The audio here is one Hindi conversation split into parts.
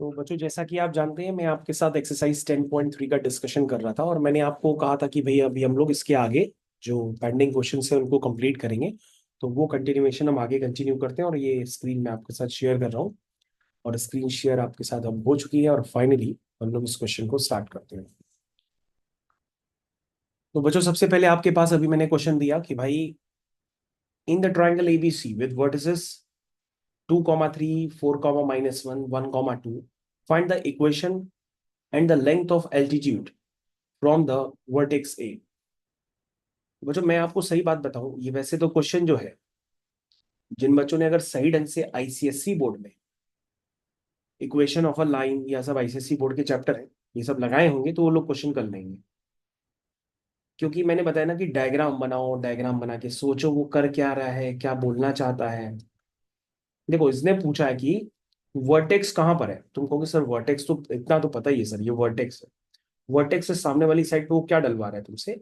तो बच्चों, जैसा कि आप जानते हैं, मैं आपके साथ एक्सरसाइज 10.3 का डिस्कशन कर रहा था और मैंने आपको कहा था कि भाई अभी हम लोग इसके आगे जो पेंडिंग क्वेश्चन है उनको कंप्लीट करेंगे। तो वो कंटिन्यूएशन हम आगे कंटिन्यू करते हैं और ये स्क्रीन मैं आपके साथ शेयर कर रहा हूँ। और स्क्रीन शेयर आपके साथ अब हो चुकी है और फाइनली हम लोग इस क्वेश्चन को स्टार्ट करते हैं। तो बच्चों, सबसे पहले आपके पास अभी मैंने क्वेश्चन दिया कि भाई in the triangle ABC with vertices 2,3, 4,-1, 1,2, find the equation and the length of altitude from the vertex ए। बच्चों, मैं आपको सही बात बताऊं, ये वैसे तो क्वेश्चन जो है, जिन बच्चों ने अगर सही ढंग से आईसीएससी बोर्ड में इक्वेशन ऑफ अ लाइन या सब आईसीएससी बोर्ड के चैप्टर है ये सब लगाए होंगे तो वो लोग क्वेश्चन कर लेंगे। क्योंकि मैंने बताया ना कि डायग्राम बनाओ, डायग्राम बना के सोचो वो कर क्या रहा है, क्या बोलना चाहता है। देखो, इसने पूछा है कि वर्टेक्स कहाँ पर है। तुम कहोगे सर वर्टेक्स तो इतना तो पता ही है सर, ये वर्टेक्स है। वर्टेक्स से सामने वाली साइड पे वो क्या डलवा रहा है तुमसे,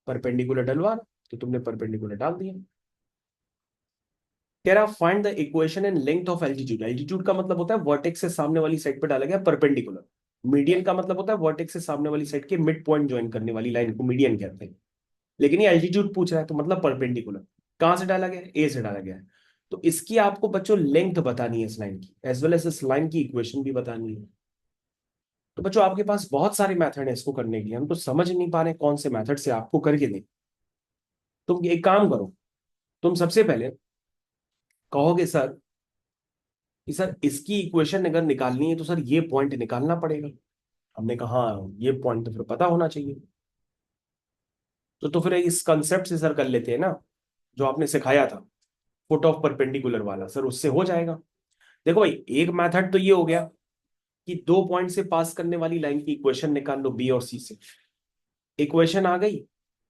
परपेंडिकुलर डलवा रहा है, तो तुमने परपेंडिकुलर डाल दिया। कह रहा find the equation and length of altitude. Altitude का मतलब होता है वर्टेक्स से सामने वाली साइड पे डाला गया परपेंडिकुलर। मीडियन का मतलब होता है वर्टेक्स से सामने वाली साइड के मिड पॉइंट ज्वाइन करने वाली लाइन को मीडियन कहते हैं। लेकिन ये एल्टीट्यूड पूछ रहा है तो मतलब परपेंडिकुलर। कहां से डाला गया है? ए से डाला गया है। तो इसकी आपको बच्चों लेंथ बतानी है इस लाइन की, एज वेल एज इस लाइन की इक्वेशन भी बतानी है। तो बच्चों, आपके पास बहुत सारे मेथड है इसको करने के लिए, हम तो समझ नहीं पा रहे कौन से मेथड से आपको करके दें। तुम एक काम करो, तुम सबसे पहले कहोगे सर कि सर इसकी इक्वेशन अगर निकालनी है तो सर ये पॉइंट निकालना पड़ेगा। हमने कहा हाँ, ये पॉइंट तो फिर पता होना चाहिए। तो फिर इस कंसेप्ट से सर कर लेते हैं ना, जो आपने सिखाया था फुट ऑफ परपेंडिकुलर वाला, सर उससे हो जाएगा। देखो भाई, एक मेथड तो ये हो गया कि दो पॉइंट से पास करने वाली लाइन की इक्वेशन निकाल लो बी और सी से। इक्वेशन आ गई,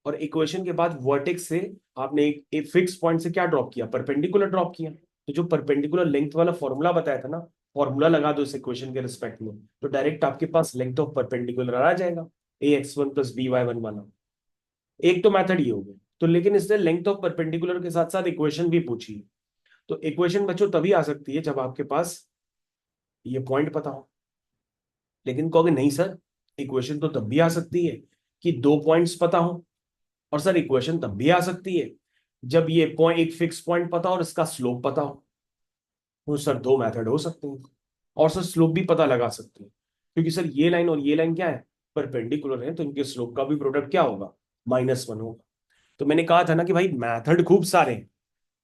और इक्वेशन के बाद वर्टेक्स से आपने एक फिक्स पॉइंट से क्या ड्रॉप किया, परपेंडिकुलर ड्रॉप किया। तो जो परपेंडिकुलर लेंथ वाला फॉर्मूला बताया था ना, फॉर्मूला लगा दो इस इक्वेशन के रिस्पेक्ट में, तो डायरेक्ट आपके पास लेंथ ऑफ परपेंडिकुलर आ जाएगा, ax1 + by1 वाला। एक तो मेथड ये हो गया। तो लेकिन इसने लेंथ ऑफ परपेंडिकुलर के साथ साथ इक्वेशन भी पूछी है। तो इक्वेशन बच्चों तभी आ सकती है जब आपके पास ये पॉइंट पता हो। लेकिन कहोगे नहीं सर, इक्वेशन तो तब भी आ सकती है कि दो पॉइंट्स पता हो। और सर इक्वेशन तब भी आ सकती है जब ये पॉइंट एक फिक्स पॉइंट पता हो और इसका स्लोप पता हो। तो सर दो मेथड हो सकते हैं। और सर स्लोप भी पता लगा सकते हैं, क्योंकि सर ये लाइन और ये लाइन क्या है, परपेंडिकुलर है, तो इनके स्लोप का भी प्रोडक्ट क्या होगा, -1 होगा। तो मैंने कहा था ना कि भाई मेथड खूब सारे हैं।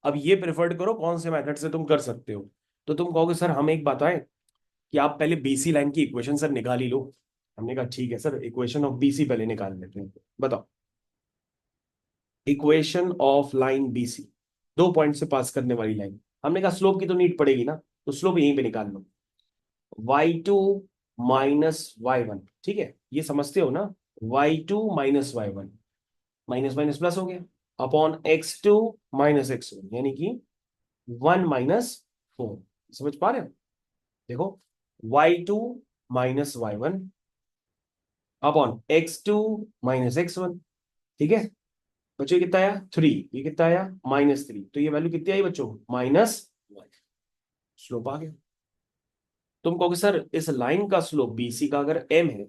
अब ये प्रेफर्ड करो कौन से मेथड से तुम कर सकते हो। तो तुम कहोगे सर हम एक बताएं कि आप पहले बीसी लाइन की इक्वेशन सर निकाल ही लो। हमने कहा ठीक है सर, इक्वेशन ऑफ बीसी पहले निकाल लेते हैं। बताओ, इक्वेशन ऑफ लाइन बीसी, दो पॉइंट से पास करने वाली लाइन। हमने कहा स्लोप की तो नीड पड़ेगी ना, तो स्लोप यहीं पे निकाल लो। y2 - y1, ठीक है, ये समझते हो ना। y2 - y1, minus minus plus हो गया, अपॉन x2 - x1, यानी कि 1 - 4। समझ पा रहे हो? देखो, y2 - y1 upon x2 - x1, ठीक है। बच्चों ये कितना आया 3, ये कितना आया -3, तो ये वैल्यू कितनी आई बच्चों, -1। स्लोप आ गया। तुम कहोगे सर इस लाइन का स्लोप बीसी का अगर m है,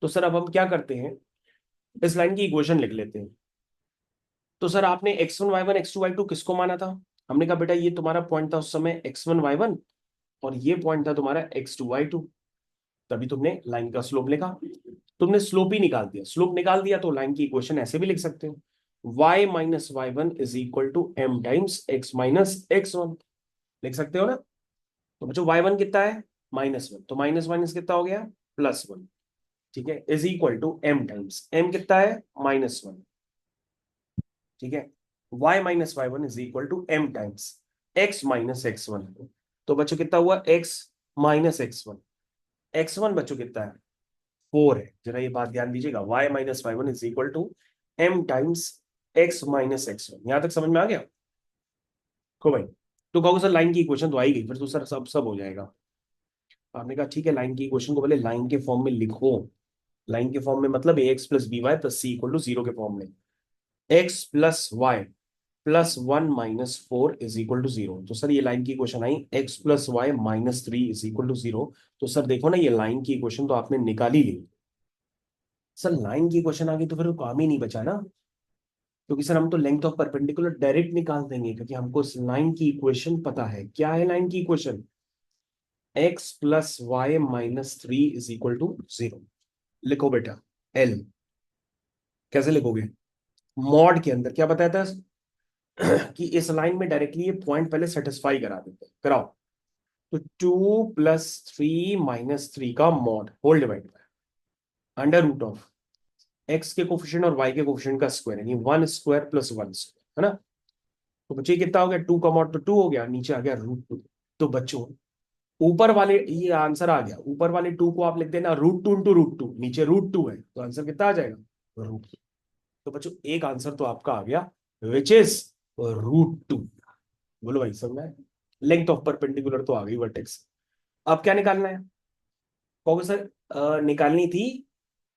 तो सर अब हम क्या करते हैं, इस लाइन की इक्वेशन लिख लेते हैं। तो सर आपने x1 y1 x2 y2 किसको माना था? हमने कहा बेटा ये तुम्हारा पॉइंट था उस समय x1 y1, और ये पॉइंट था तुम्हारा x2 y2। तभी तुमने लाइन का स्लोप लिखा। तुमने स्लोप ही निकाल दिया, स्लोप निकाल दिया तो लाइन की इक्वेशन ऐसे भी लिख सकते हो, y - y1 = m times x - x1। लिख सकते हो ना। तो बच्चों y1 कितना है, -1, तो माइनस माइनस कितना हो गया, +1, ठीक है, is equal to m times m कितना है, -1, ठीक है। y - y1 = m times x - x1। तो बच्चों कितना हुआ, x - x1। x1 बच्चों कितना है, 4 है। जरा ये बात ध्यान दीजिएगा, y - y1 = m times x - x1। यहां तक समझ में आ गया को भाई? तो कहोगे सर लाइन की इक्वेशन तो आई गई, फिर तो सर सब सब हो जाएगा। आपने कहा ठीक है, लाइन की इक्वेशन को पहले लाइन के फॉर्म में लिखो। लाइन के फॉर्म में मतलब ax + by + c = 0 के फॉर्म में। x + y +1 - 4 is equal to 0। तो सर ये लाइन की इक्वेशन आई x + y - 3 is equal to 0। तो सर देखो ना, ये लाइन की इक्वेशन तो आपने निकाल ही ली। सर लाइन की इक्वेशन आ गई तो फिर वो काम ही नहीं बचा ना, क्योंकि सर हम तो लेंथ ऑफ परपेंडिकुलर डायरेक्ट निकाल देंगे, क्योंकि हमको इस लाइन की इक्वेशन पता है। क्या है लाइन की equation? x + y - 3 is equal to 0। लिखो बेटा L। कैसे लिखोगे? मॉड के अंदर क्या बताया था कि इस लाइन में डायरेक्टली ये पॉइंट पहले सेटिस्फाई करा देते हैं। कराओ। तो 2 + 3 - 3 का mod whole divide √of x के कोफिशिएंट और y के कोफिशिएंट का स्क्वायर, यानी 1² + 1², है ना। तो बच्चे कितना हो गया? 2 का मॉड तो 2 हो गया, नीचे आ गया √2। तो बच्चों ऊपर वाले, ये आंसर आ गया, ऊपर वाले 2 को आप लिख देना √2 × √2, नीचे √2 है, तो आंसर कितना आ जाएगा? √2। तो बच्चों एक आंसर तो आपका आ गया, विच इज √2। बोलो भाई, समझ में? लेंथ ऑफ परपेंडिकुलर तो आ गई वर्टेक्स। अब क्या निकालना है? कहोगे सर निकालनी थी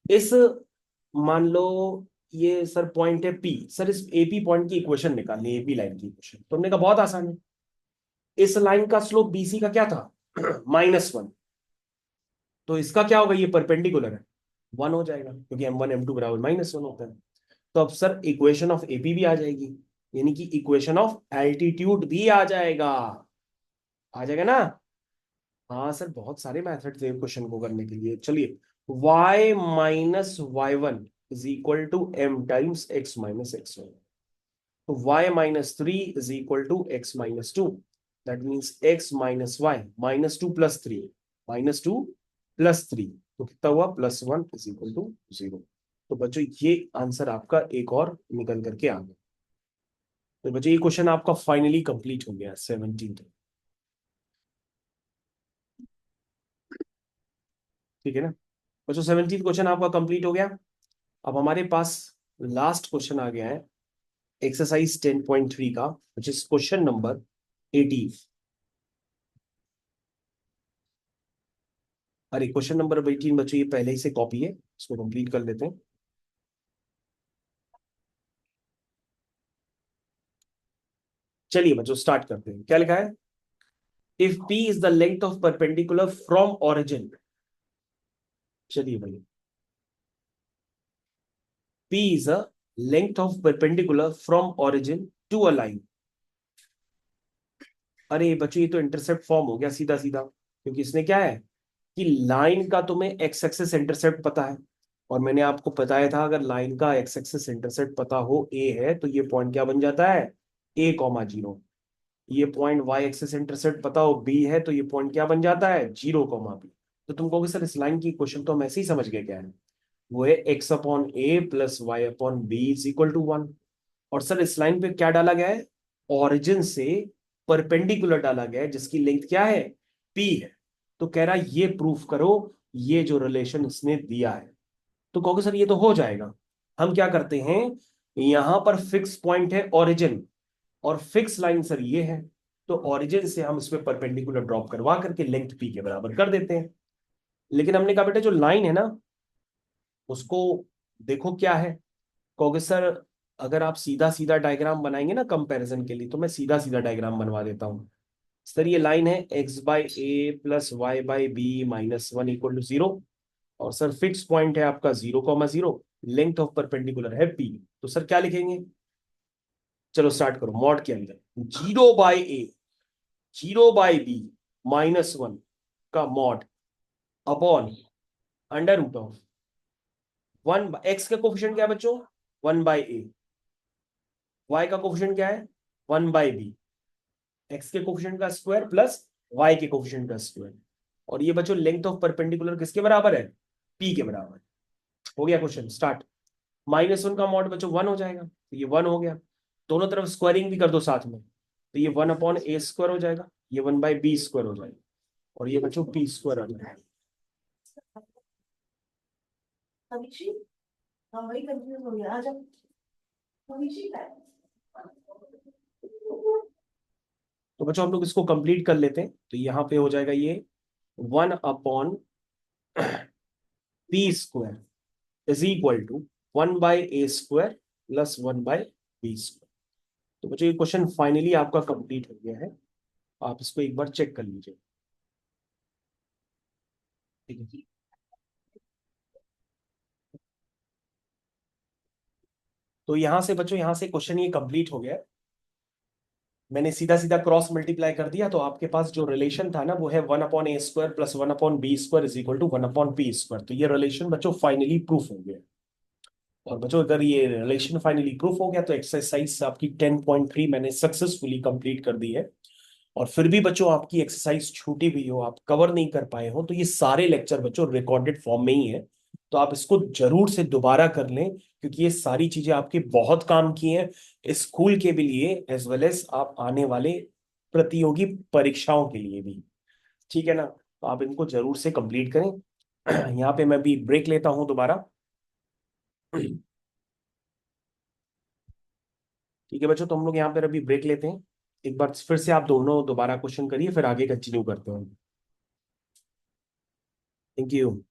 इस, मान लो ये सर पॉइंट है P, सर इस AP पॉइंट की इक्वेशन निकालनी है, AP लाइन की इक्वेशन। तो हमने कहा बहुत आसान है। इस लाइन का स्लोप BC का क्या था? -1। तो इसका क्या होगा? ये परपेंडिकुलर है, 1 हो जाएगा, क्योंकि M1 M2 बराबर -1 होता है। तो अब सर इक्वेशन ऑफ AP भी आ जाएगी, यानी कि इक्वेशन ऑफ एल्टीट्यूड भी आ जाएगा। आ जाएगा ना? हाँ सर, बहुत सारे मेथड थे क्वेश्चन को करने के लिए। चलिए, y - y1 is equal to m times x - x1। तो y - 3 is equal to x - 2। That means x - y -2 + 3 -2 + 3, तो कितना हुआ? +1 इज इक्वल टू 0। तो बच्चों ये आंसर आपका एक और निकल करके आ गया। तो बच्चों ये क्वेश्चन आपका फाइनली कंप्लीट हो गया 17। ठीक है ना बच्चों? 17 क्वेश्चन आपका कंप्लीट हो गया। अब हमारे पास लास्ट क्वेश्चन आ गया है एक्सरसाइज 10.3 का, विच इज क्वेश्चन नंबर 18। अरे क्वेश्चन नंबर 18 बच्चों ये पहले ही से कॉपी है, इसको कंप्लीट कर लेते हैं। चलिए बच्चों स्टार्ट करते हैं। क्या लिखा है? If P is the length of perpendicular from origin. चलिए भाई, P is a length of perpendicular from origin to a line. अरे बच्चों ये तो इंटरसेप्ट फॉर्म हो गया सीधा सीधा, क्योंकि इसने क्या है कि लाइन का तुम्हें एक्स एक्सिस इंटरसेप्ट पता है, और मैंने आपको बताया था अगर लाइन का एक्स एक्सिस इंटरसेप्ट पता हो ए है, तो ये पॉइंट क्या बन जाता है? A, 0। ये पॉइंट वाई एक्सिस इंटरसेप्ट पता हो बी है, तो ये पॉइंट क्या बन जाता है? 0, B। तो तुम कहोगे सर इस लाइन की क्वेश्चन तो हम ऐसे ही समझ गए, क्या है वो? है x/a + y/b is equal to 1। और सर इस लाइन पे क्या डाला गया है? ऑरिजिन से परपेंडिकुलर डाला गया है, जिसकी लेंथ क्या है? P है। तो कह रहा है ये प्रूफ करो, ये जो रिलेशन इसने दिया है। तो कहोगे सर ये तो हो जाएगा। हम क्या करते हैं, यहां पर फिक्स पॉइंट है ओरिजिन, और फिक्स लाइन सर ये है। तो ओरिजिन से हम इसमें परपेंडिकुलर ड्रॉप करवा करके लेंथ P के बराबर कर देते हैं। लेकिन हमने कहा बेटा जो लाइन है ना, उसको देखो क्या है। कहोगे सर अगर आप सीधा सीधा डायग्राम बनाएंगे ना कंपैरिजन के लिए, तो मैं सीधा सीधा डायग्राम बनवा देता हूँ। सर ये लाइन है x/a + y/b -1 इक्वल टू 0। और सर फिक्स पॉइंट है आपका 0, 0। लेंथ ऑफ परपेंडिकुलर है P। तो सर क्या लिखेंगे? चलो स्टार्ट करो। मॉड के अंदर 0/a 0/b -1 का मॉड अपॉन √ऑफ 1। x का कोफिशिएंट क्या है बच्चों? 1/a। y का कोफिशिएंट क्या है? 1/b। x के कोफिशिएंट का स्क्वायर प्लस y के कोफिशिएंट का स्क्वायर। और ये बच्चों लेंथ ऑफ परपेंडिकुलर किसके बराबर है? P के बराबर। हो गया क्वेश्चन स्टार्ट। -1 का मॉड बच्चों 1 हो जाएगा, तो ये 1 हो गया। दोनों तरफ स्क्वायरिंग भी कर दो साथ में, तो ये 1/a² हो जाएगा, ये 1/b² हो जाएगा, और ये बच्चों P² हो जाएगा। अभिषेक, हाँ वही कंफ्यूज हो गया। आजा अभिषेक है। तो बच्चों हम लोग इसको कंप्लीट कर लेते हैं। तो यहाँ पे हो जाएगा ये 1/P² is equal to 1/a² + 1/b²। तो बच्चों ये क्वेश्चन फाइनली आपका कंप्लीट हो गया है, आप इसको एक बार चेक कर लीजिए। ठीक है। तो यहां से बच्चों, यहां से क्वेश्चन ये कंप्लीट हो गया है। मैंने सीधा सीधा क्रॉस मल्टीप्लाई कर दिया, तो आपके पास जो रिलेशन था ना वो है 1/a² plus 1/b² is equal to 1/p²। तो ये रिलेशन बच्चों फाइनली प्रूफ हो गया। और बच्चों अगर ये रिलेशन फाइनली प्रूफ हो गया तो एक्सरसाइज आपकी 10.3 मैंने सक्सेसफुली कंप्लीट कर दी है। और फिर भी बच्चों आपकी एक्सरसाइज छूटी हुई हो, आप कवर नहीं कर पाए हो, तो ये सारे लेक्चर बच्चों रिकॉर्डेड फॉर्म में ही है। तो आप इसको जरूर से दोबारा कर लें, क्योंकि ये सारी चीजें आपके बहुत काम की हैं, स्कूल के भी लिए एज वेल एज आप आने वाले प्रतियोगी परीक्षाओं के लिए भी। ठीक है ना, तो आप इनको जरूर से कंप्लीट करें। यहाँ पे मैं भी ब्रेक लेता हूं दोबारा। ठीक है बच्चों, तो हम लोग यहाँ पर अभी ब्रेक लेते हैं। एक बार फिर से आप दोनों दोबारा क्वेश्चन करिए, फिर आगे कंटिन्यू करते हैं। Thank you.